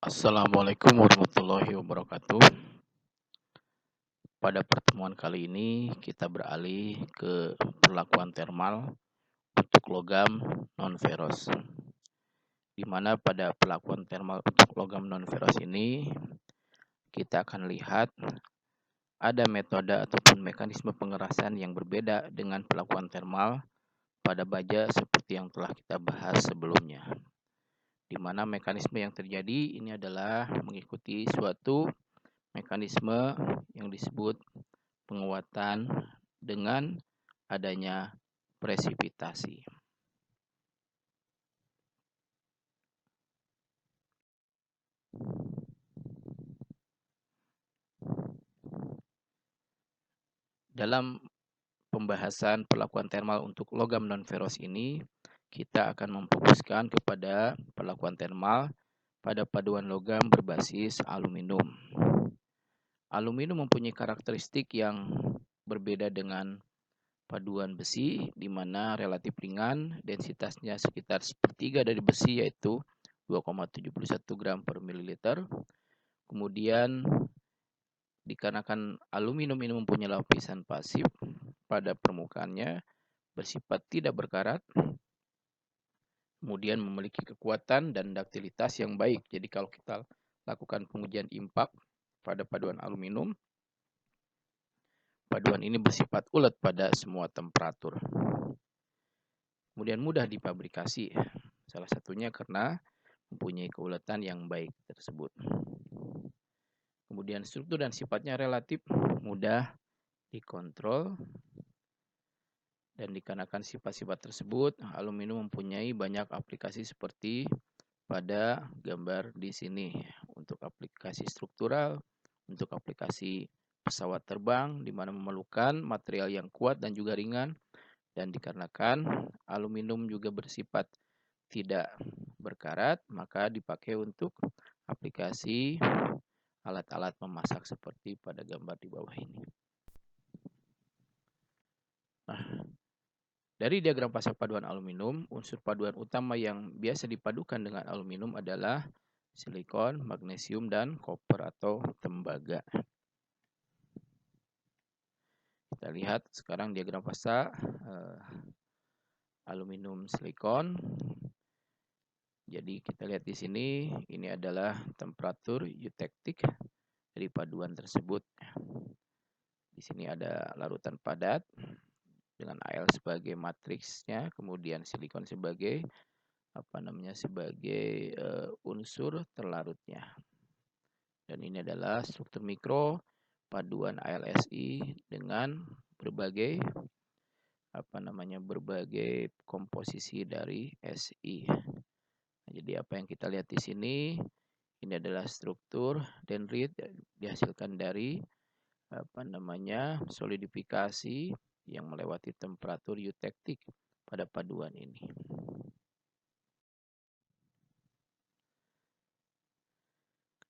Assalamualaikum warahmatullahi wabarakatuh. Pada pertemuan kali ini kita beralih ke perlakuan thermal untuk logam non-ferrous. Di mana pada perlakuan thermal untuk logam non-ferrous ini kita akan lihat ada metode ataupun mekanisme pengerasan yang berbeda dengan perlakuan thermal pada baja seperti yang telah kita bahas sebelumnya. Di mana mekanisme yang terjadi ini adalah mengikuti suatu mekanisme yang disebut penguatan dengan adanya presipitasi. Dalam pembahasan perlakuan thermal untuk logam non-ferrous ini, kita akan memfokuskan kepada perlakuan thermal pada paduan logam berbasis aluminium. Aluminium mempunyai karakteristik yang berbeda dengan paduan besi, di mana relatif ringan, densitasnya sekitar sepertiga dari besi, yaitu 2,71 gram per mililiter. Kemudian dikarenakan aluminium ini mempunyai lapisan pasif pada permukaannya bersifat tidak berkarat, kemudian memiliki kekuatan dan duktilitas yang baik. Jadi kalau kita lakukan pengujian impak pada paduan aluminium, paduan ini bersifat ulet pada semua temperatur. Kemudian mudah dipabrikasi, salah satunya karena mempunyai keuletan yang baik tersebut. Kemudian struktur dan sifatnya relatif mudah dikontrol, dan dikarenakan sifat-sifat tersebut, aluminium mempunyai banyak aplikasi seperti pada gambar di sini, untuk aplikasi struktural, untuk aplikasi pesawat terbang, di mana memerlukan material yang kuat dan juga ringan, dan dikarenakan aluminium juga bersifat tidak berkarat, maka dipakai untuk aplikasi alat-alat memasak seperti pada gambar di bawah ini. Nah, dari diagram fasa paduan aluminium, unsur paduan utama yang biasa dipadukan dengan aluminium adalah silikon, magnesium, dan koper atau tembaga. Kita lihat sekarang diagram fasa aluminium silikon. Jadi kita lihat di sini, ini adalah temperatur eutektik dari paduan tersebut. Di sini ada larutan padat dengan Al sebagai matriksnya, kemudian silikon sebagai sebagai unsur terlarutnya. Dan ini adalah struktur mikro paduan AlSi dengan berbagai berbagai komposisi dari Si. Nah, jadi apa yang kita lihat di sini, ini adalah struktur dendrit dihasilkan dari solidifikasi yang melewati temperatur eutektik pada paduan ini.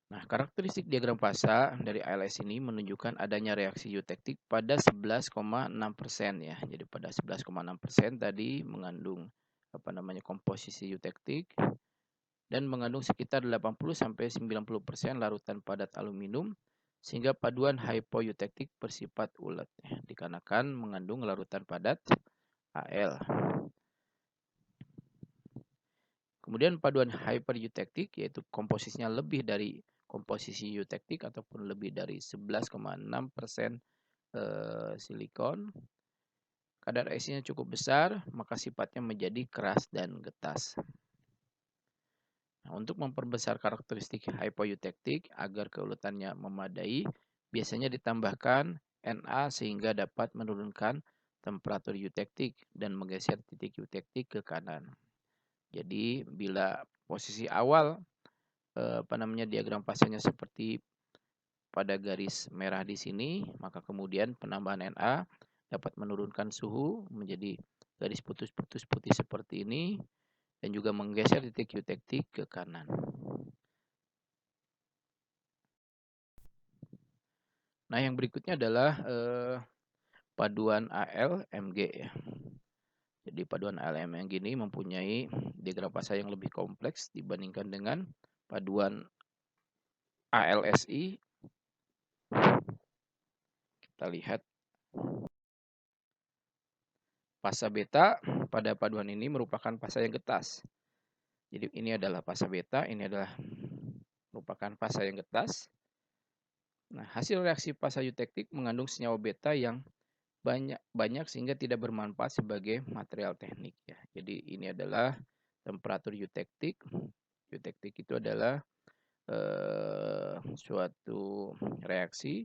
Nah, karakteristik diagram fasa dari ALS ini menunjukkan adanya reaksi eutektik pada 11,6% ya. Jadi pada 11,6% tadi mengandung komposisi eutektik dan mengandung sekitar 80-90% larutan padat aluminium, sehingga paduan hypoeutektik bersifat ulet ya, dikarenakan mengandung larutan padat Al. Kemudian paduan hypereutektik, yaitu komposisinya lebih dari komposisi eutektik ataupun lebih dari 11,6% silikon, kadar Si-nya cukup besar, maka sifatnya menjadi keras dan getas. Nah, untuk memperbesar karakteristik hypoeutektik agar keuletannya memadai, biasanya ditambahkan Na sehingga dapat menurunkan temperatur eutektik dan menggeser titik eutektik ke kanan. Jadi bila posisi awal diagram fasanya seperti pada garis merah di sini, maka kemudian penambahan Na dapat menurunkan suhu menjadi garis putus-putus putih seperti ini dan juga menggeser titik eutektik ke kanan. Nah, yang berikutnya adalah paduan AlMg ya. Jadi paduan AlMg ini mempunyai diagram fasa yang lebih kompleks dibandingkan dengan paduan ALSI, kita lihat fasa beta pada paduan ini merupakan fasa yang getas. Jadi ini adalah fasa beta, ini adalah merupakan fasa yang getas. Nah, hasil reaksi fasa eutektik mengandung senyawa beta yang banyak sehingga tidak bermanfaat sebagai material teknik ya. Jadi ini adalah temperatur eutektik. Eutektik itu adalah suatu reaksi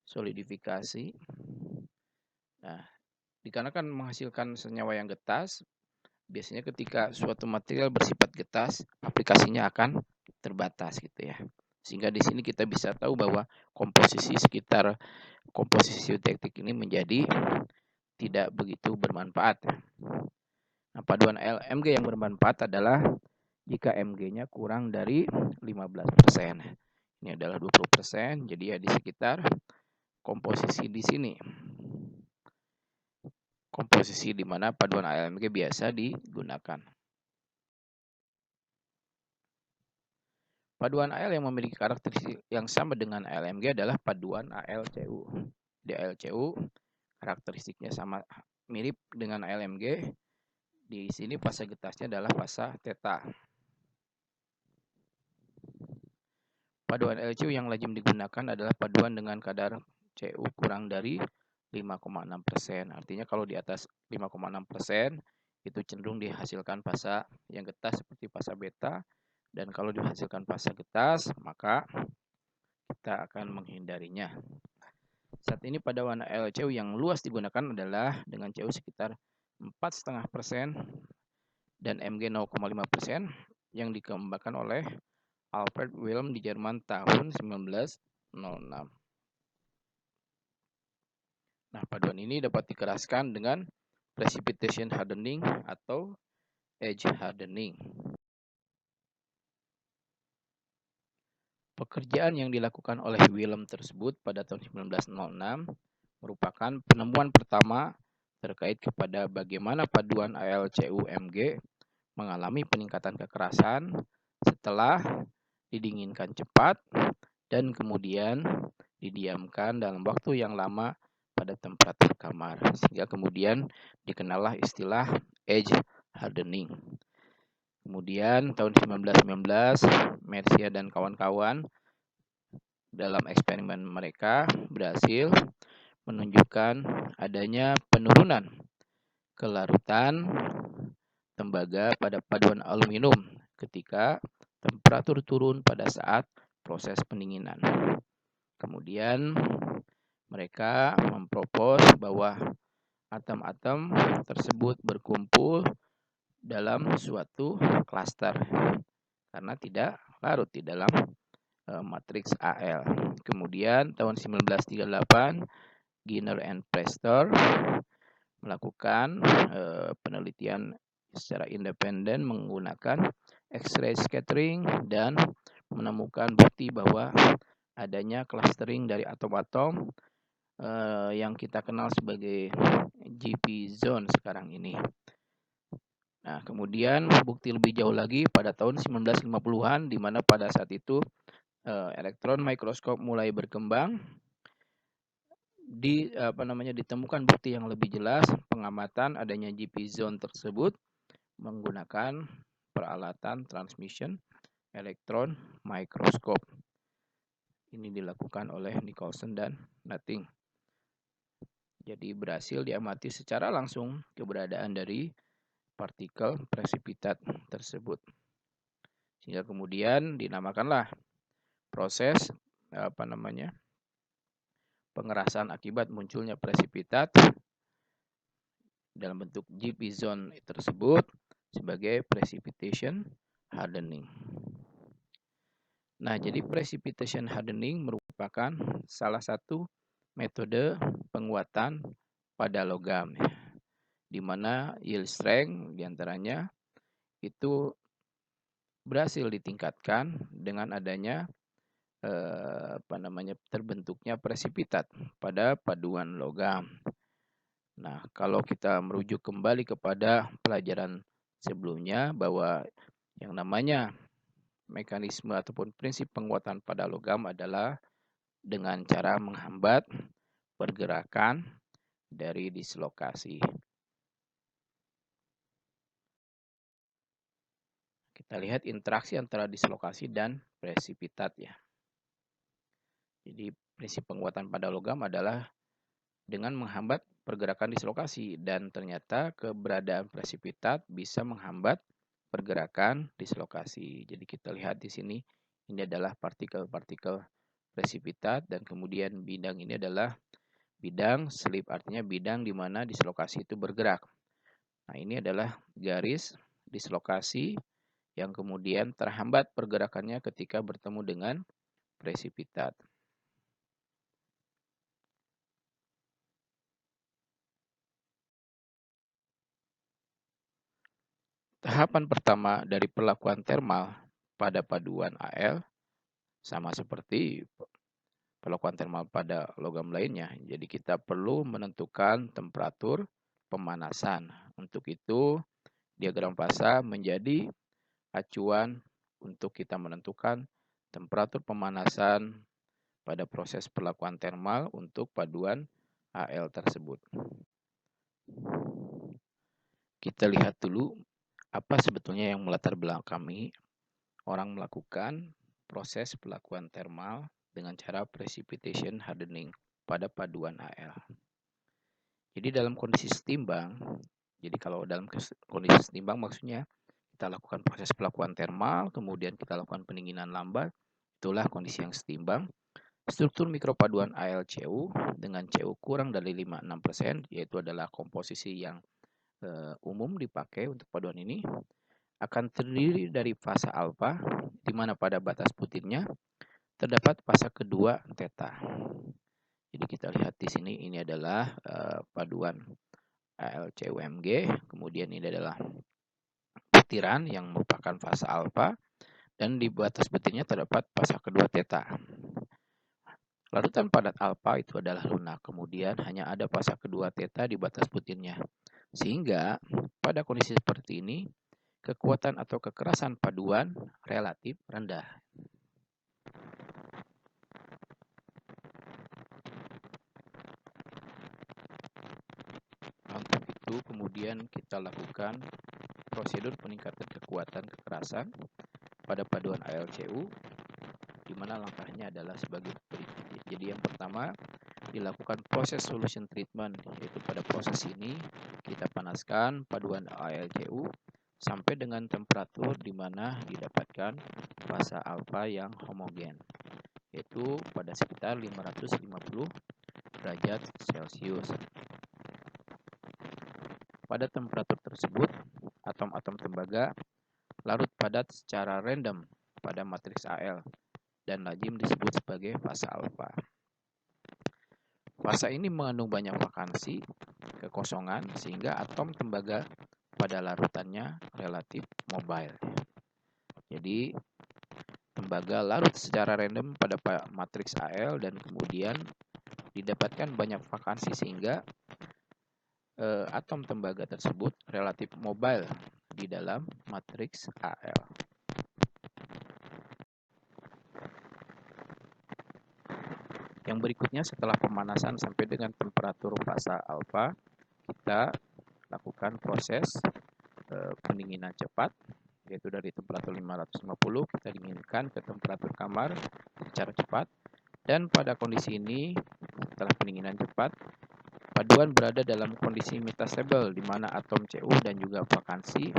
solidifikasi. Nah, dikarenakan menghasilkan senyawa yang getas, biasanya ketika suatu material bersifat getas, aplikasinya akan terbatas gitu ya. Sehingga di sini kita bisa tahu bahwa komposisi eutektik ini menjadi tidak begitu bermanfaat. Nah, paduan LMG yang bermanfaat adalah jika Mg-nya kurang dari 15%. Ini adalah 20%, jadi ya di sekitar komposisi di sini. Komposisi di mana paduan LMG biasa digunakan. Paduan AL yang memiliki karakteristik yang sama dengan LMG adalah paduan AlCu. Di AlCu karakteristiknya sama mirip dengan LMG. Di sini fasa getasnya adalah fasa theta. Paduan LCU yang lazim digunakan adalah paduan dengan kadar Cu kurang dari 5,6%. Artinya kalau di atas 5,6% itu cenderung dihasilkan fasa yang getas seperti fasa beta. Dan kalau dihasilkan fasa getas, maka kita akan menghindarinya. Saat ini paduan LCU yang luas digunakan adalah dengan Cu sekitar 4,5% dan Mg 0,5% yang dikembangkan oleh Alfred Wilhelm di Jerman tahun 1906. Nah, paduan ini dapat dikeraskan dengan precipitation hardening atau edge hardening. Pekerjaan yang dilakukan oleh Wilhelm tersebut pada tahun 1906 merupakan penemuan pertama terkait kepada bagaimana paduan AlCu-Mg mengalami peningkatan kekerasan setelah didinginkan cepat dan kemudian didiamkan dalam waktu yang lama pada temperatur kamar, sehingga kemudian dikenallah istilah edge hardening. Kemudian tahun 1919 Mercier dan kawan-kawan dalam eksperimen mereka berhasil menunjukkan adanya penurunan kelarutan tembaga pada paduan aluminium ketika temperatur turun pada saat proses pendinginan. Kemudian mereka mempropos bahwa atom-atom tersebut berkumpul dalam suatu klaster karena tidak larut di dalam matriks Al. Kemudian tahun 1938 Giner and Prestor melakukan penelitian secara independen menggunakan X-ray scattering dan menemukan bukti bahwa adanya clustering dari atom-atom yang kita kenal sebagai GP zone sekarang ini. Nah, kemudian bukti lebih jauh lagi pada tahun 1950-an di mana pada saat itu elektron mikroskop mulai berkembang. Ditemukan bukti yang lebih jelas pengamatan adanya GP zone tersebut menggunakan peralatan transmission elektron mikroskop. Ini dilakukan oleh Nicholson dan Nutting. Jadi berhasil diamati secara langsung keberadaan dari partikel presipitat tersebut. Sehingga kemudian dinamakanlah proses pengerasan akibat munculnya presipitat dalam bentuk GP zone tersebut sebagai precipitation hardening. Nah, jadi precipitation hardening merupakan salah satu metode penguatan pada logam, di mana yield strength diantaranya itu berhasil ditingkatkan dengan adanya terbentuknya presipitat pada paduan logam. Nah, kalau kita merujuk kembali kepada pelajaran sebelumnya bahwa yang namanya mekanisme ataupun prinsip penguatan pada logam adalah dengan cara menghambat pergerakan dari dislokasi. Kita lihat interaksi antara dislokasi dan presipitat ya. Jadi prinsip penguatan pada logam adalah dengan menghambat pergerakan dislokasi, dan ternyata keberadaan presipitat bisa menghambat pergerakan dislokasi. Jadi kita lihat di sini, ini adalah partikel-partikel presipitat, dan kemudian bidang ini adalah bidang slip, artinya bidang di mana dislokasi itu bergerak. Nah, ini adalah garis dislokasi yang kemudian terhambat pergerakannya ketika bertemu dengan presipitat. Tahapan pertama dari perlakuan thermal pada paduan Al sama seperti perlakuan thermal pada logam lainnya. Jadi kita perlu menentukan temperatur pemanasan. Untuk itu, diagram fasa menjadi acuan untuk kita menentukan temperatur pemanasan pada proses perlakuan thermal untuk paduan Al tersebut. Kita lihat dulu apa sebetulnya yang melatar belakangi orang melakukan proses pelakuan thermal dengan cara precipitation hardening pada paduan Al. Jadi dalam kondisi setimbang, jadi kalau dalam kondisi setimbang maksudnya kita lakukan proses pelakuan thermal, kemudian kita lakukan pendinginan lambat, itulah kondisi yang setimbang. Struktur mikropaduan AlCu dengan Cu kurang dari 56%, yaitu adalah komposisi yang umum dipakai untuk paduan ini, akan terdiri dari fasa alfa, di mana pada batas butirnya terdapat fasa kedua theta. Jadi kita lihat di sini, ini adalah paduan AlCuMg, kemudian ini adalah butiran yang merupakan fasa alfa, dan di batas butirnya terdapat fasa kedua theta. Larutan padat alfa itu adalah lunak, kemudian hanya ada fasa kedua theta di batas butirnya. Sehingga pada kondisi seperti ini, kekuatan atau kekerasan paduan relatif rendah. Untuk itu kemudian kita lakukan prosedur peningkatan kekuatan kekerasan pada paduan AlCu, di mana langkahnya adalah sebagai berikut. Jadi yang pertama, dilakukan proses solution treatment, yaitu pada proses ini kita panaskan paduan AlCu sampai dengan temperatur di mana didapatkan fasa alfa yang homogen, yaitu pada sekitar 550 derajat Celcius. Pada temperatur tersebut, atom-atom tembaga larut padat secara random pada matriks Al dan lazim disebut sebagai fasa alfa. Fasa ini mengandung banyak vakansi, kekosongan, sehingga atom tembaga pada larutannya relatif mobile. Jadi tembaga larut secara random pada matriks Al dan kemudian didapatkan banyak vakansi sehingga atom tembaga tersebut relatif mobile di dalam matriks Al. Yang berikutnya, setelah pemanasan sampai dengan temperatur fasa alfa, kita lakukan proses pendinginan cepat, yaitu dari temperatur 550 kita dinginkan ke temperatur kamar secara cepat. Dan pada kondisi ini, setelah pendinginan cepat, paduan berada dalam kondisi metastable, di mana atom Cu dan juga vakansi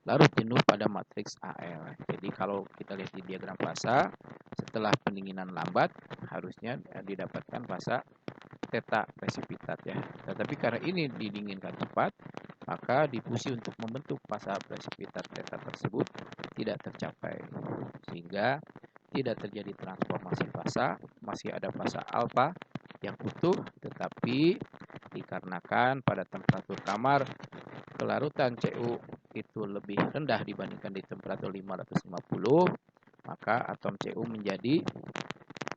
larut jenuh pada matriks Al. Jadi kalau kita lihat di diagram fasa, setelah pendinginan lambat harusnya didapatkan fasa theta presipitat ya. Tetapi karena ini didinginkan cepat, maka difusi untuk membentuk fasa presipitat theta tersebut tidak tercapai, sehingga tidak terjadi transformasi fasa, masih ada fasa alfa yang utuh, tetapi dikarenakan pada temperatur kamar kelarutan Cu itu lebih rendah dibandingkan di temperatur 550, maka atom Cu menjadi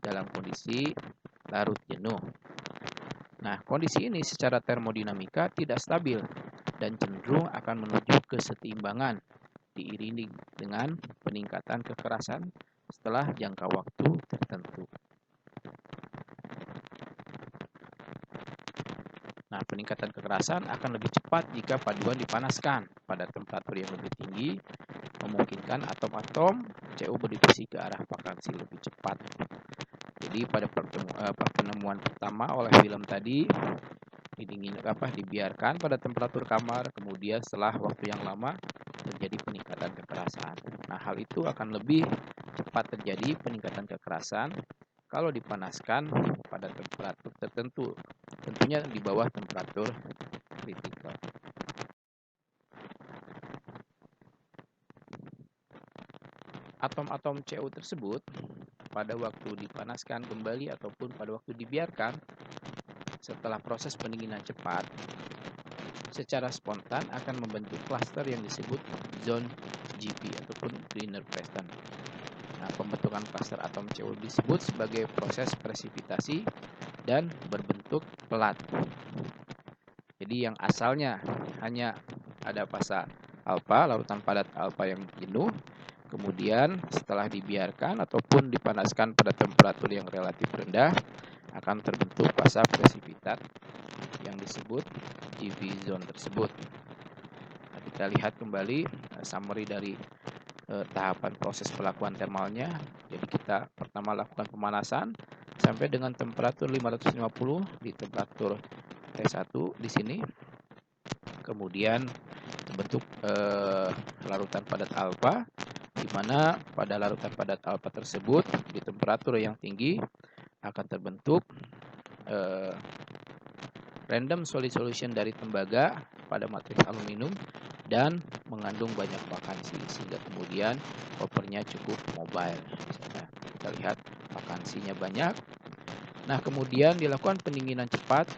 dalam kondisi larut jenuh. Nah, kondisi ini secara termodinamika tidak stabil dan cenderung akan menuju kesetimbangan, di diiringi dengan peningkatan kekerasan setelah jangka waktu tertentu. Nah, peningkatan kekerasan akan lebih cepat jika paduan dipanaskan pada temperatur yang lebih tinggi, memungkinkan atom-atom CO berdifusif ke arah vakansi lebih cepat. Jadi pada penemuan pertama oleh Willem tadi dibiarkan pada temperatur kamar, kemudian setelah waktu yang lama terjadi peningkatan kekerasan. Nah, hal itu akan lebih cepat terjadi peningkatan kekerasan kalau dipanaskan pada temperatur tertentu, tentunya di bawah temperatur kritikal. Atom-atom CO tersebut pada waktu dipanaskan kembali ataupun pada waktu dibiarkan setelah proses pendinginan cepat, secara spontan akan membentuk klaster yang disebut zone GP ataupun Greener Preston. Nah, pembentukan klaster atom CO disebut sebagai proses presipitasi dan berbentuk pelat. Jadi yang asalnya hanya ada fasa alfa, larutan padat alfa yang jenuh, kemudian setelah dibiarkan ataupun dipanaskan pada temperatur yang relatif rendah, akan terbentuk fasa presipitat yang disebut GV zone tersebut. Nah, kita lihat kembali summary dari tahapan proses pelakuan termalnya. Jadi kita pertama lakukan pemanasan sampai dengan temperatur 550 di temperatur T1 di sini. Kemudian terbentuk larutan padat alfa, di mana pada larutan padat alfa tersebut di temperatur yang tinggi akan terbentuk random solid solution dari tembaga pada matriks aluminium dan mengandung banyak vakansi, sehingga kemudian kopernya cukup mobile. Misalnya kita lihat vakansinya banyak. Nah, kemudian dilakukan pendinginan cepat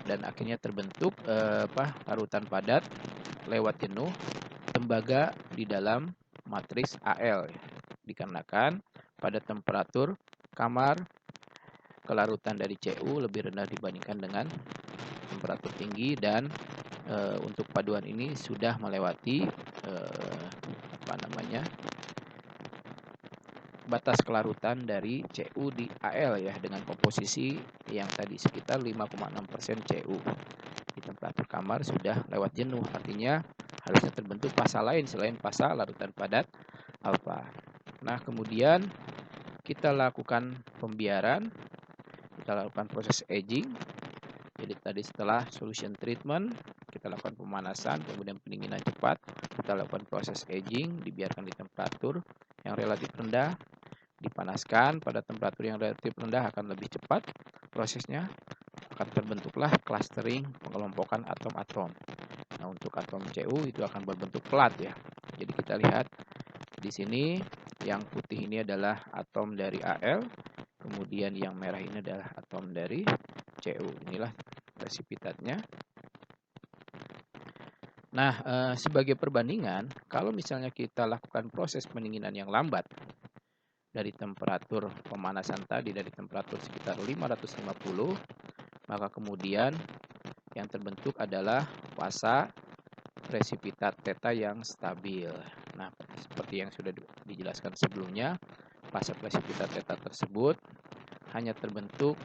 dan akhirnya terbentuk larutan padat lewat jenuh tembaga di dalam matriks AL, dikarenakan pada temperatur kamar kelarutan dari Cu lebih rendah dibandingkan dengan temperatur tinggi, dan untuk paduan ini sudah melewati batas kelarutan dari Cu di AL ya, dengan komposisi yang tadi sekitar 5,6% Cu. Di temperatur kamar sudah lewat jenuh, artinya harusnya terbentuk fasa lain selain fasa larutan padat alfa. Nah, kemudian kita lakukan pembiaran, kita lakukan proses aging. Jadi tadi setelah solution treatment, kita lakukan pemanasan, kemudian pendinginan cepat, kita lakukan proses aging, dibiarkan di temperatur yang relatif rendah, dipanaskan pada temperatur yang relatif rendah akan lebih cepat prosesnya, akan terbentuklah clustering, pengelompokan atom-atom. Nah, untuk atom Cu itu akan berbentuk pelat ya. Jadi kita lihat di sini yang putih ini adalah atom dari Al, kemudian yang merah ini adalah atom dari Cu. Inilah presipitatnya. Nah, sebagai perbandingan, kalau misalnya kita lakukan proses pendinginan yang lambat dari temperatur pemanasan tadi, dari temperatur sekitar 550, maka kemudian yang terbentuk adalah fasa presipitat theta yang stabil. Nah, seperti yang sudah dijelaskan sebelumnya, fasa presipitat theta tersebut hanya terbentuk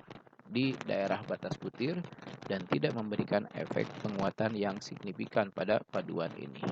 di daerah batas butir dan tidak memberikan efek penguatan yang signifikan pada paduan ini.